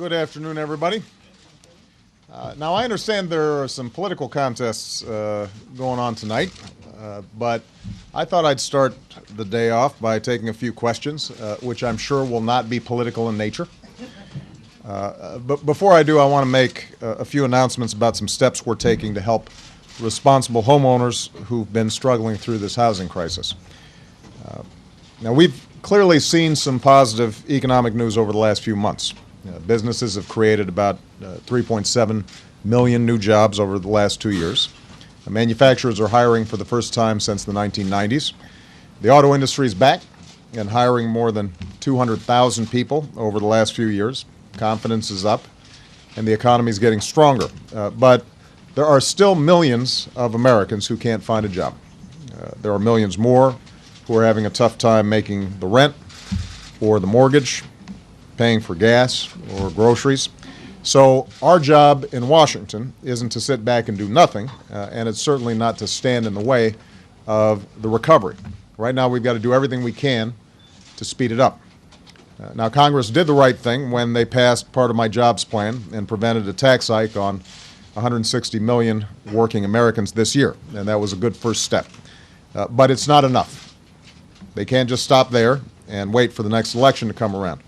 Good afternoon, everybody. Now, I understand there are some political contests going on tonight, but I thought I'd start the day off by taking a few questions, which I'm sure will not be political in nature. But before I do, I want to make a few announcements about some steps we're taking to help responsible homeowners who've been struggling through this housing crisis. Now, we've clearly seen some positive economic news over the last few months. Businesses have created about 3.7 million new jobs over the last 2 years. Manufacturers are hiring for the first time since the 1990s. The auto industry is back and hiring more than 200,000 people over the last few years. Confidence is up, and the economy is getting stronger. But there are still millions of Americans who can't find a job. There are millions more who are having a tough time making the rent or the mortgage, paying for gas or groceries. So our job in Washington isn't to sit back and do nothing, and it's certainly not to stand in the way of the recovery. Right now, we've got to do everything we can to speed it up. Now, Congress did the right thing when they passed part of my jobs plan and prevented a tax hike on 160 million working Americans this year, and that was a good first step. But it's not enough. They can't just stop there and wait for the next election to come around.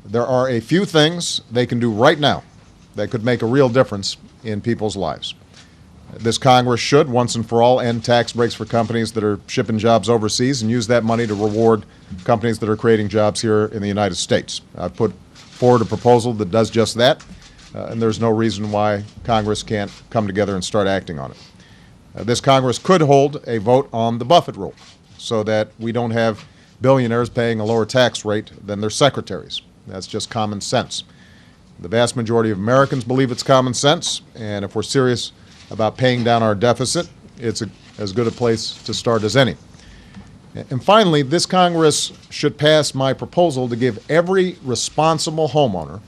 There are a few things they can do right now that could make a real difference in people's lives. This Congress should, once and for all, end tax breaks for companies that are shipping jobs overseas and use that money to reward companies that are creating jobs here in the United States. I've put forward a proposal that does just that, and there's no reason why Congress can't come together and start acting on it. This Congress could hold a vote on the Buffett rule so that we don't have billionaires paying a lower tax rate than their secretaries. That's just common sense. The vast majority of Americans believe it's common sense, and if we're serious about paying down our deficit, it's as good a place to start as any. And finally, this Congress should pass my proposal to give every responsible homeowner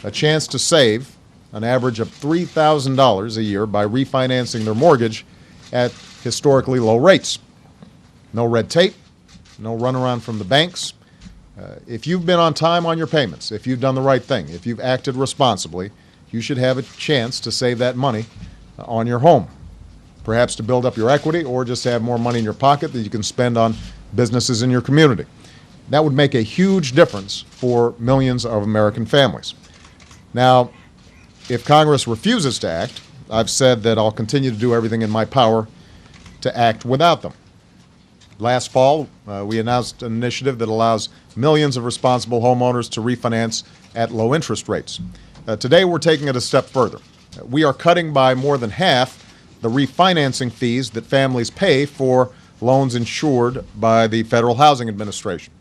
a chance to save an average of $3,000 a year by refinancing their mortgage at historically low rates. No red tape, no runaround from the banks. If you've been on time on your payments, if you've done the right thing, if you've acted responsibly, you should have a chance to save that money on your home, perhaps to build up your equity or just have more money in your pocket that you can spend on businesses in your community. That would make a huge difference for millions of American families. Now, if Congress refuses to act, I've said that I'll continue to do everything in my power to act without them. Last fall, we announced an initiative that allows millions of responsible homeowners to refinance at low interest rates. Today, we're taking it a step further. We are cutting by more than half the refinancing fees that families pay for loans insured by the Federal Housing Administration.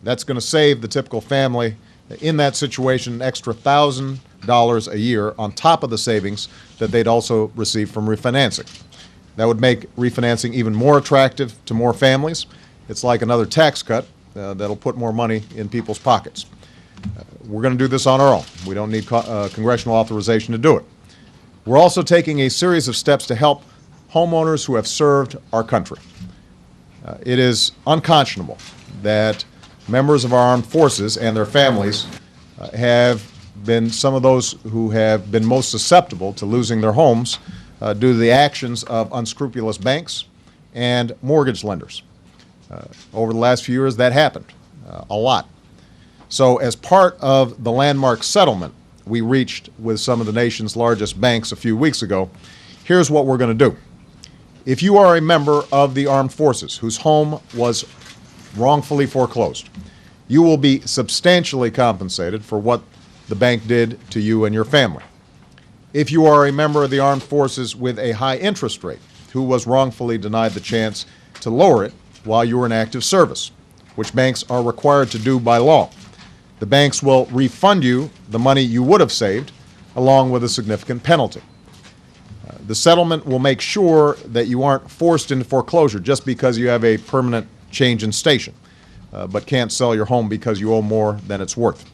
That's going to save the typical family in that situation an extra $1,000 a year on top of the savings that they'd also receive from refinancing. That would make refinancing even more attractive to more families. It's like another tax cut that'll put more money in people's pockets. We're going to do this on our own. We don't need congressional authorization to do it. We're also taking a series of steps to help homeowners who have served our country. It is unconscionable that members of our armed forces and their families have been some of those who have been most susceptible to losing their homes due to the actions of unscrupulous banks and mortgage lenders. Over the last few years, that happened a lot. So as part of the landmark settlement we reached with some of the nation's largest banks a few weeks ago, here's what we're going to do. If you are a member of the armed forces whose home was wrongfully foreclosed, you will be substantially compensated for what the bank did to you and your family. If you are a member of the armed forces with a high interest rate who was wrongfully denied the chance to lower it while you were in active service, which banks are required to do by law, the banks will refund you the money you would have saved along with a significant penalty. The settlement will make sure that you aren't forced into foreclosure just because you have a permanent change in station, but can't sell your home because you owe more than it's worth.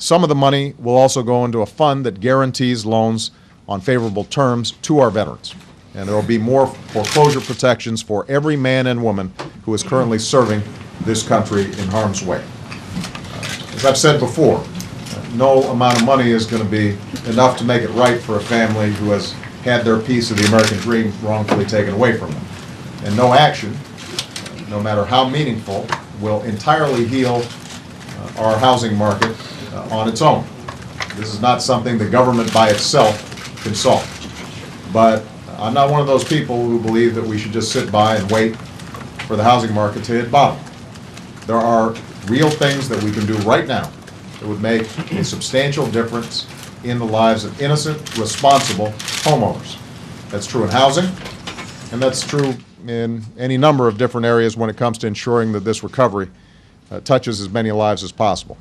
Some of the money will also go into a fund that guarantees loans on favorable terms to our veterans. And there will be more foreclosure protections for every man and woman who is currently serving this country in harm's way. As I've said before, no amount of money is going to be enough to make it right for a family who has had their piece of the American dream wrongfully taken away from them. And no action, no matter how meaningful, will entirely heal our housing market on its own. This is not something the government by itself can solve. But I'm not one of those people who believe that we should just sit by and wait for the housing market to hit bottom. There are real things that we can do right now that would make a substantial difference in the lives of innocent, responsible homeowners. That's true in housing, and that's true in any number of different areas when it comes to ensuring that this recovery touches as many lives as possible.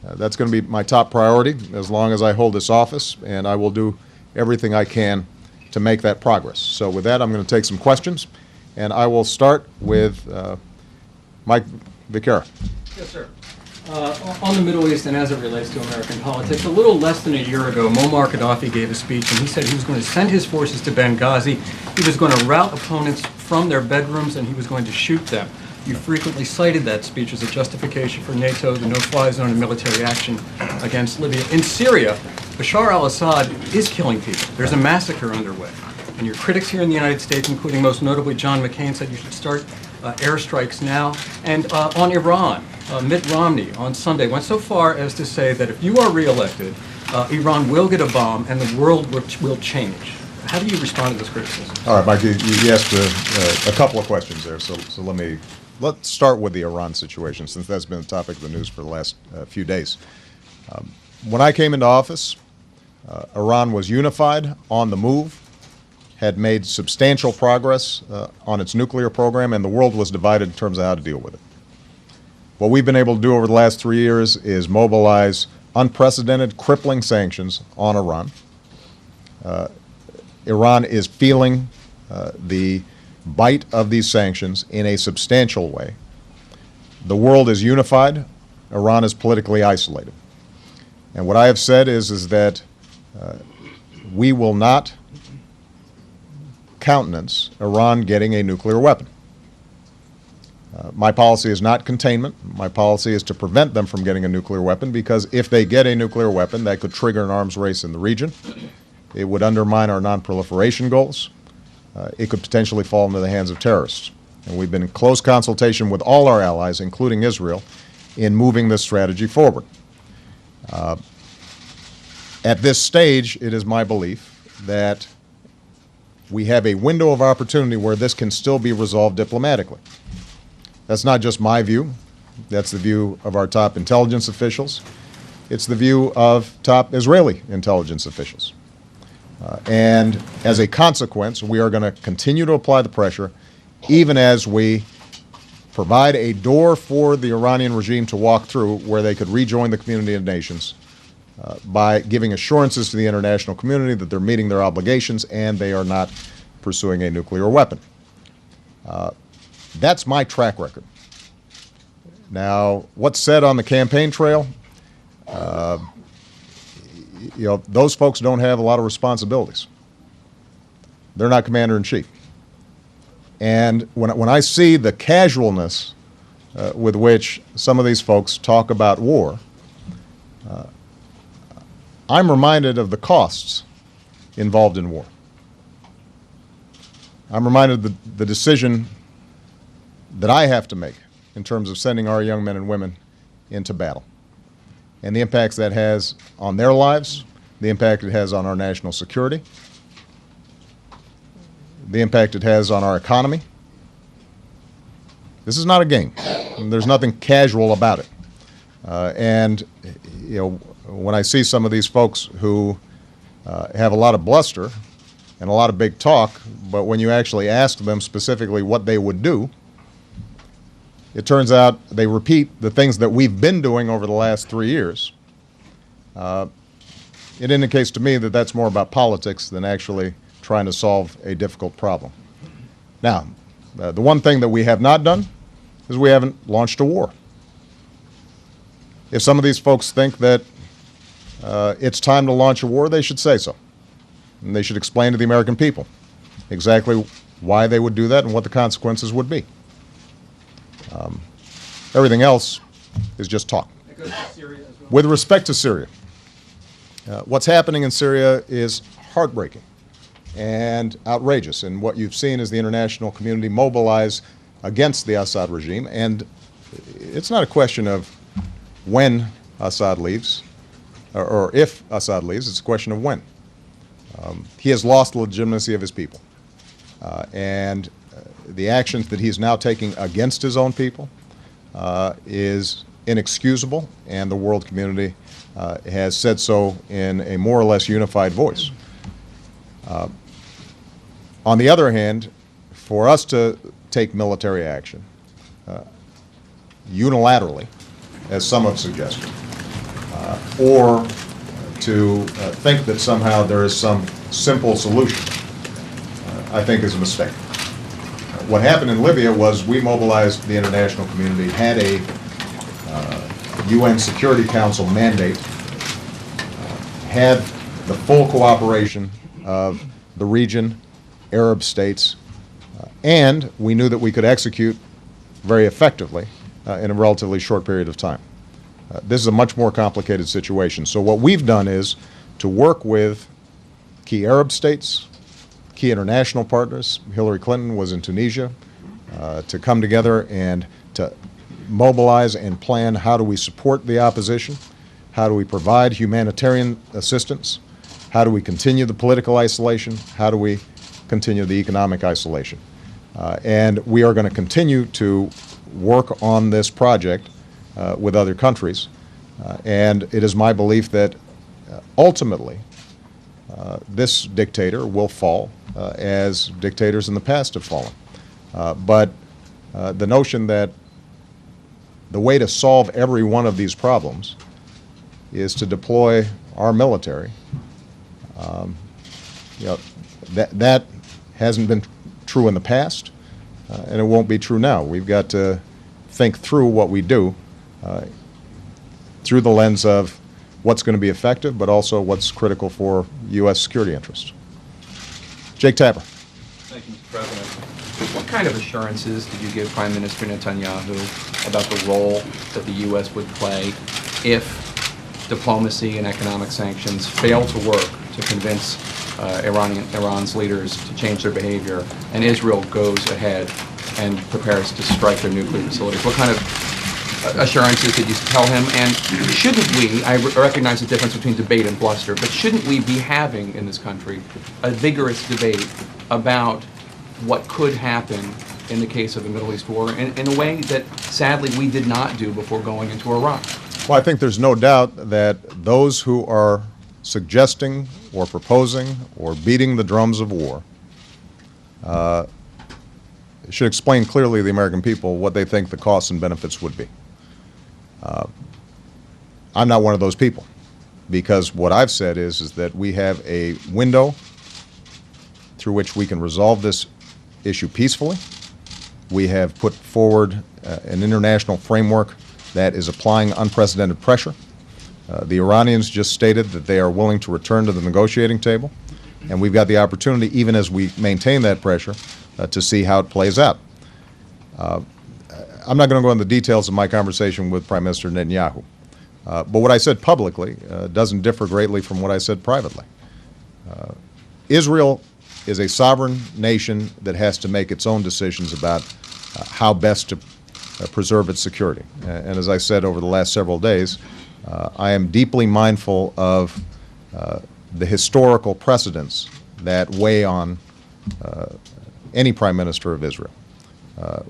That's going to be my top priority as long as I hold this office, and I will do everything I can to make that progress. So with that, I'm going to take some questions, and I will start with Mike Vicara. Yes, sir. On the Middle East and as it relates to American politics, a little less than a year ago, Muammar Gaddafi gave a speech and he said he was going to send his forces to Benghazi, he was going to rout opponents from their bedrooms, and he was going to shoot them. You frequently cited that speech as a justification for NATO, the no-fly zone, and military action against Libya. In Syria, Bashar al-Assad is killing people. There's a massacre underway. And your critics here in the United States, including most notably John McCain, said you should start airstrikes now. And on Iran, Mitt Romney on Sunday went so far as to say that if you are reelected, Iran will get a bomb and the world will change. How do you respond to this criticism? All right, Mike, you asked a couple of questions there, so let's start with the Iran situation, since that's been the topic of the news for the last few days. When I came into office, Iran was unified, on the move, had made substantial progress on its nuclear program, and the world was divided in terms of how to deal with it. What we've been able to do over the last 3 years is mobilize unprecedented, crippling sanctions on Iran. Iran is feeling the bite of these sanctions in a substantial way. The world is unified. Iran is politically isolated. And what I have said is that we will not countenance Iran getting a nuclear weapon. My policy is not containment. My policy is to prevent them from getting a nuclear weapon, because if they get a nuclear weapon, that could trigger an arms race in the region. It would undermine our non-proliferation goals. It could potentially fall into the hands of terrorists. And we've been in close consultation with all our allies, including Israel, in moving this strategy forward. At this stage, it is my belief that we have a window of opportunity where this can still be resolved diplomatically. That's not just my view. That's the view of our top intelligence officials. It's the view of top Israeli intelligence officials. And as a consequence, we are going to continue to apply the pressure, even as we provide a door for the Iranian regime to walk through where they could rejoin the community of nations by giving assurances to the international community that they're meeting their obligations and they are not pursuing a nuclear weapon. That's my track record. Now, what's said on the campaign trail, those folks don't have a lot of responsibilities. They're not commander-in-chief. And when I see the casualness with which some of these folks talk about war, I'm reminded of the costs involved in war. I'm reminded of the decision that I have to make in terms of sending our young men and women into battle, and the impacts that has on their lives, the impact it has on our national security, the impact it has on our economy. This is not a game. There's nothing casual about it. When I see some of these folks who have a lot of bluster and a lot of big talk, but when you actually ask them specifically what they would do, it turns out they repeat the things that we've been doing over the last 3 years. It indicates to me that that's more about politics than actually trying to solve a difficult problem. Now, the one thing that we have not done is we haven't launched a war. If some of these folks think that it's time to launch a war, they should say so. And they should explain to the American people exactly why they would do that and what the consequences would be. Everything else is just talk. It goes to Syria as well. With respect to Syria, What's happening in Syria is heartbreaking and outrageous, and what you've seen is the international community mobilize against the Assad regime, and it's not a question of when Assad leaves, or if Assad leaves, it's a question of when. He has lost the legitimacy of his people, and the actions that he's now taking against his own people is inexcusable, and the world community has said so in a more or less unified voice. On the other hand, for us to take military action unilaterally, as some have suggested, or to think that somehow there is some simple solution, I think is a mistake. What happened in Libya was we mobilized the international community, had a UN Security Council mandate, had the full cooperation of the region, Arab states, and we knew that we could execute very effectively in a relatively short period of time. This is a much more complicated situation. So what we've done is to work with key Arab states, key international partners. Hillary Clinton was in Tunisia to come together and to mobilize and plan how do we support the opposition, how do we provide humanitarian assistance, how do we continue the political isolation, how do we continue the economic isolation. And we are going to continue to work on this project with other countries. And it is my belief that ultimately this dictator will fall as dictators in the past have fallen. But the notion that the way to solve every one of these problems is to deploy our military, that hasn't been true in the past, and it won't be true now. We've got to think through what we do through the lens of what's going to be effective, but also what's critical for U.S. security interests. Jake Tapper. Thank you, Mr. President. What kind of assurances did you give Prime Minister Netanyahu about the role that the U.S. would play if diplomacy and economic sanctions fail to work to convince Iran's leaders to change their behavior, and Israel goes ahead and prepares to strike their nuclear facilities? What kind of assurances did you tell him? And shouldn't we, I recognize the difference between debate and bluster, but shouldn't we be having in this country a vigorous debate about what could happen in the case of a Middle East war in a way that sadly we did not do before going into Iraq? Well, I think there's no doubt that those who are suggesting or proposing or beating the drums of war should explain clearly to the American people what they think the costs and benefits would be. I'm not one of those people, because what I've said is that we have a window through which we can resolve this issue peacefully. We have put forward an international framework that is applying unprecedented pressure. The Iranians just stated that they are willing to return to the negotiating table, and we've got the opportunity, even as we maintain that pressure, to see how it plays out. I'm not going to go into the details of my conversation with Prime Minister Netanyahu, but what I said publicly doesn't differ greatly from what I said privately. Israel is a sovereign nation that has to make its own decisions about how best to preserve its security. And as I said over the last several days, I am deeply mindful of the historical precedents that weigh on any Prime Minister of Israel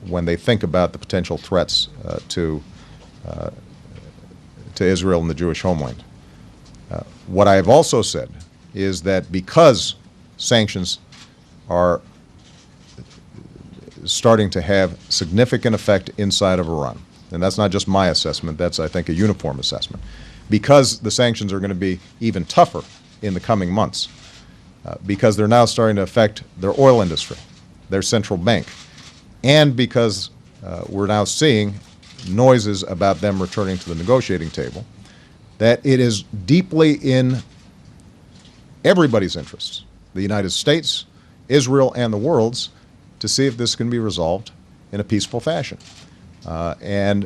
when they think about the potential threats to Israel and the Jewish homeland. What I have also said is that because sanctions are starting to have significant effect inside of Iran, and that's not just my assessment, that's, I think, a uniform assessment, because the sanctions are going to be even tougher in the coming months, because they're now starting to affect their oil industry, their central bank, and because we're now seeing noises about them returning to the negotiating table, that it is deeply in everybody's interests, the United States, Israel, and the world's, to see if this can be resolved in a peaceful fashion. And